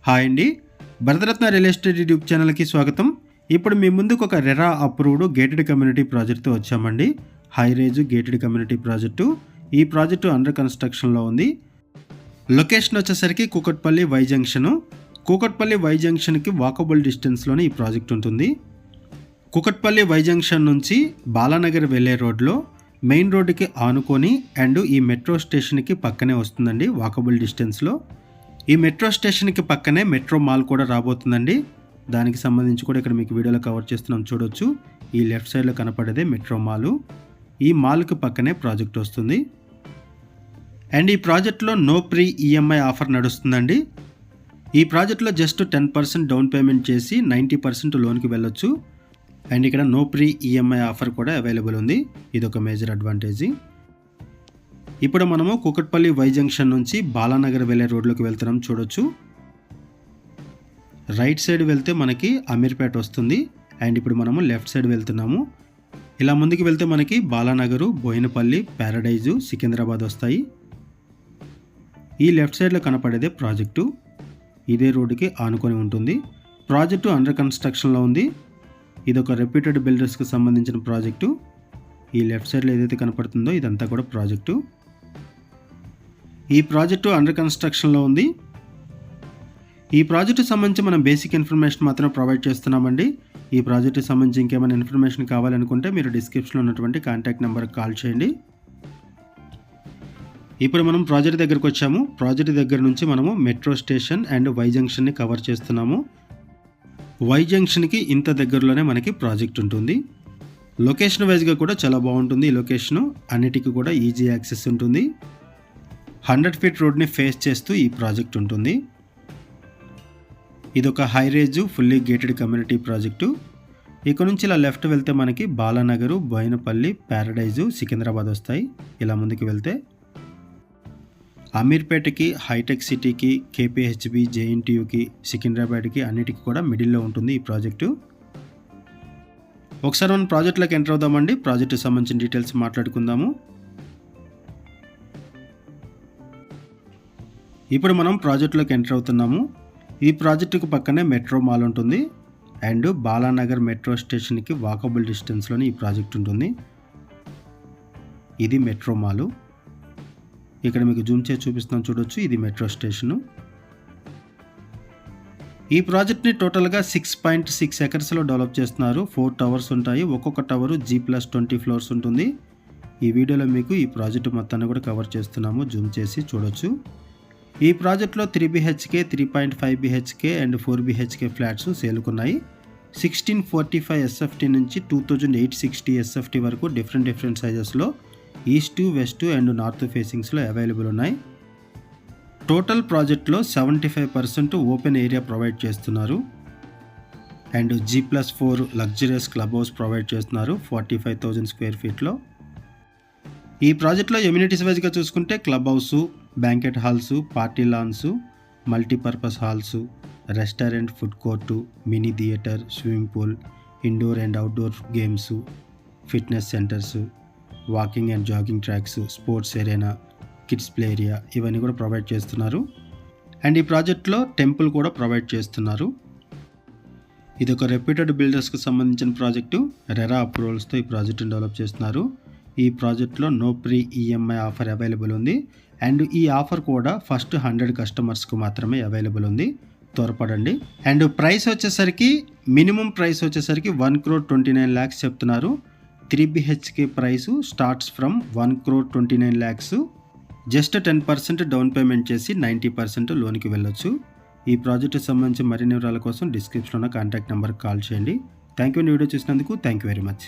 Hi అండి, Bharat Ratna real estate YouTube ఛానల్కి స్వాగతం. ఇప్పుడు మీ ముందుకు ఒక రెరా అప్రూవ్డ్ గేటెడ్ కమ్యూనిటీ ప్రాజెక్ట్తో వచ్చామండి. High rise gated community project. ఈ ప్రాజెక్టు అండర్ కన్స్ట్రక్షన్లో ఉంది. లొకేషన్ వచ్చేసరికి Kukatpally Y junction. Kukatpally Y జంక్షన్కి వాకబుల్ డిస్టెన్స్లోనే ఈ ప్రాజెక్ట్ ఉంటుంది. కూకట్పల్లి వై జంక్షన్ నుంచి బాలానగర్ వెళ్ళే రోడ్లో మెయిన్ రోడ్డుకి ఆనుకొని అండ్ ఈ మెట్రో స్టేషన్కి పక్కనే వస్తుందండి. వాకబుల్ డిస్టెన్స్లో ఈ మెట్రో స్టేషన్కి పక్కనే మెట్రో మాల్ కూడా రాబోతుందండి. దానికి సంబంధించి కూడా ఇక్కడ మీకు వీడియోలో కవర్ చేస్తున్నాం, చూడొచ్చు. ఈ లెఫ్ట్ సైడ్లో కనపడేదే మెట్రో మాలు. ఈ మాల్కి పక్కనే ప్రాజెక్ట్ వస్తుంది. అండ్ ఈ ప్రాజెక్ట్లో నో ప్రీ ఈఎంఐ ఆఫర్ నడుస్తుందండి. ఈ ప్రాజెక్ట్లో జస్ట్ 10% డౌన్ పేమెంట్ చేసి 90% లోన్కి వెళ్ళొచ్చు. అండ్ ఇక్కడ నో ప్రీ ఈఎంఐ ఆఫర్ కూడా అవైలబుల్ ఉంది. ఇదొక మేజర్ అడ్వాంటేజ్. ఇప్పుడు మనము కూకట్పల్లి వై జంక్షన్ నుంచి బాలానగర్ వెళ్ళే రోడ్లోకి వెళ్తున్నాం, చూడొచ్చు. రైట్ సైడ్ వెళ్తే మనకి అమీర్పేట వస్తుంది. అండ్ ఇప్పుడు మనము లెఫ్ట్ సైడ్ వెళ్తున్నాము. ఇలా ముందుకు వెళ్తే మనకి బాలానగరు, బోయినపల్లి, ప్యారడైజు, సికింద్రాబాద్ వస్తాయి. ఈ లెఫ్ట్ సైడ్లో కనపడేదే ప్రాజెక్టు. ఇదే రోడ్డుకి ఆనుకొని ఉంటుంది. ప్రాజెక్టు అండర్ కన్స్ట్రక్షన్లో ఉంది. ఇదొక రెప్యూటెడ్ బిల్డర్స్కి సంబంధించిన ప్రాజెక్టు. ఈ లెఫ్ట్ సైడ్లో ఏదైతే కనపడుతుందో ఇదంతా కూడా ప్రాజెక్టు. ఈ ప్రాజెక్టు అండర్ కన్స్ట్రక్షన్లో ఉంది. ఈ ప్రాజెక్టు సంబంధించి మనం బేసిక్ ఇన్ఫర్మేషన్ మాత్రం ప్రొవైడ్ చేస్తున్నామండి. ఈ ప్రాజెక్టుకి సంబంధించి ఇంకేమైనా ఇన్ఫర్మేషన్ కావాలనుకుంటే మీరు డిస్క్రిప్షన్లో ఉన్నటువంటి కాంటాక్ట్ నెంబర్కి కాల్ చేయండి. ఇప్పుడు మనం ప్రాజెక్ట్ దగ్గరకు వచ్చాము. ప్రాజెక్ట్ దగ్గర నుంచి మనము మెట్రో స్టేషన్ అండ్ వై జంక్షన్ని కవర్ చేస్తున్నాము. వై జంక్షన్కి ఇంత దగ్గరలోనే మనకి ప్రాజెక్ట్ ఉంటుంది. లొకేషన్ వైజ్గా కూడా చాలా బాగుంటుంది. ఈ లొకేషను అన్నిటికీ కూడా ఈజీ యాక్సెస్ ఉంటుంది. 100 ఫీట్ రోడ్ని ఫేస్ చేస్తూ ఈ ప్రాజెక్ట్ ఉంటుంది. ఇదొక high raise fully gated community project. ఇక్కడ నుంచి ఇలా లెఫ్ట్ వెళ్తే మనకి బాలానగరు, బోయినపల్లి, ప్యారడైజు, సికింద్రాబాద్ వస్తాయి. ఇలా ముందుకు వెళ్తే అమీర్పేటకి, హైటెక్ సిటీకి, కేపీహెచ్బి, జేఎన్టీయూకి, సికింద్రాబాద్కి అన్నిటికీ కూడా మిడిల్లో ఉంటుంది ఈ ప్రాజెక్టు. ఒకసారి మనం ప్రాజెక్ట్లోకి ఎంటర్ అవుదామండి. ప్రాజెక్టుకి సంబంధించిన డీటెయిల్స్ మాట్లాడుకుందాము. ఇప్పుడు మనం ప్రాజెక్టులోకి ఎంటర్ అవుతున్నాము. ఈ ప్రాజెక్టుకు పక్కనే మెట్రో మాల్ ఉంటుంది. అండ్ బాలానగర్ మెట్రో స్టేషన్కి వాకబుల్ డిస్టెన్స్లోనే ఈ ప్రాజెక్ట్ ఉంటుంది. ఇది మెట్రో మాలు. ఇక్కడ మీకు జూమ్ చేసి చూపిస్తున్నాం, చూడొచ్చు. ఇది మెట్రో స్టేషను. ఈ ప్రాజెక్ట్ని టోటల్గా 6.6 ఎకర్స్లో డెవలప్ చేస్తున్నారు. 4 టవర్స్ ఉంటాయి. ఒక్కొక్క టవరు G+20 ఫ్లోర్స్ ఉంటుంది. ఈ వీడియోలో మీకు ఈ ప్రాజెక్టు మొత్తాన్ని కూడా కవర్ చేస్తున్నాము, జూమ్ చేసి చూడొచ్చు. ఈ ప్రాజెక్ట్లో 3 BHK, 3.5 BHK and 4 BHK flats సేలుకున్నాయి. 1645 SFT నుంచి 2860 SFT వరకు డిఫరెంట్ సైజెస్లో ఈస్ట్, వెస్ట్ అండ్ నార్త్ ఫేసింగ్స్లో అవైలబుల్ ఉన్నాయి. టోటల్ ప్రాజెక్ట్లో 75% ఓపెన్ ఏరియా ప్రొవైడ్ చేస్తున్నారు. And G+4 luxurious club house provide చేస్తున్నారు 45,000 స్క్వేర్ ఫీట్లో. ఈ ప్రాజెక్ట్లో ఎమ్యూనిటీస్ వైజ్గా చూసుకుంటే club house, banquet halls, party lawns, multipurpose halls, restaurant, food court, mini theatre, swimming pool, indoor and outdoor games, fitness centres, walking and jogging tracks, sports area, kids play area ఇవన్నీ కూడా provide చేస్తున్నారు. And ఈ ప్రాజెక్ట్లో temple కూడా provide చేస్తున్నారు. ఇది ఒక reputed బిల్డర్స్కి సంబంధించిన ప్రాజెక్టు. రెరా అప్రూవల్స్తో ఈ ప్రాజెక్టును డెవలప్ చేస్తున్నారు. ఈ ప్రాజెక్ట్లో no pre EMI offer available ఉంది. అండ్ ఈ ఆఫర్ కూడా ఫస్ట్ 100 కస్టమర్స్కు మాత్రమే అవైలబుల్ ఉంది, త్వరపడండి. అండ్ ప్రైస్ వచ్చేసరికి మినిమం ప్రైస్ వచ్చేసరికి 1,29,00,000 చెప్తున్నారు. 3 BHK price starts from 1,29,00,000. Just 10% down payment చేసి 90% లోన్కి వెళ్ళొచ్చు. ఈ ప్రాజెక్టుకి సంబంధించి మరిన్ని వివరాల కోసం డిస్క్రిప్షన్లో కాంటాక్ట్ నెంబర్కి కాల్ చేయండి. Thank you. వీడియో చూసినందుకు థ్యాంక్ యూ వెరీ మచ్.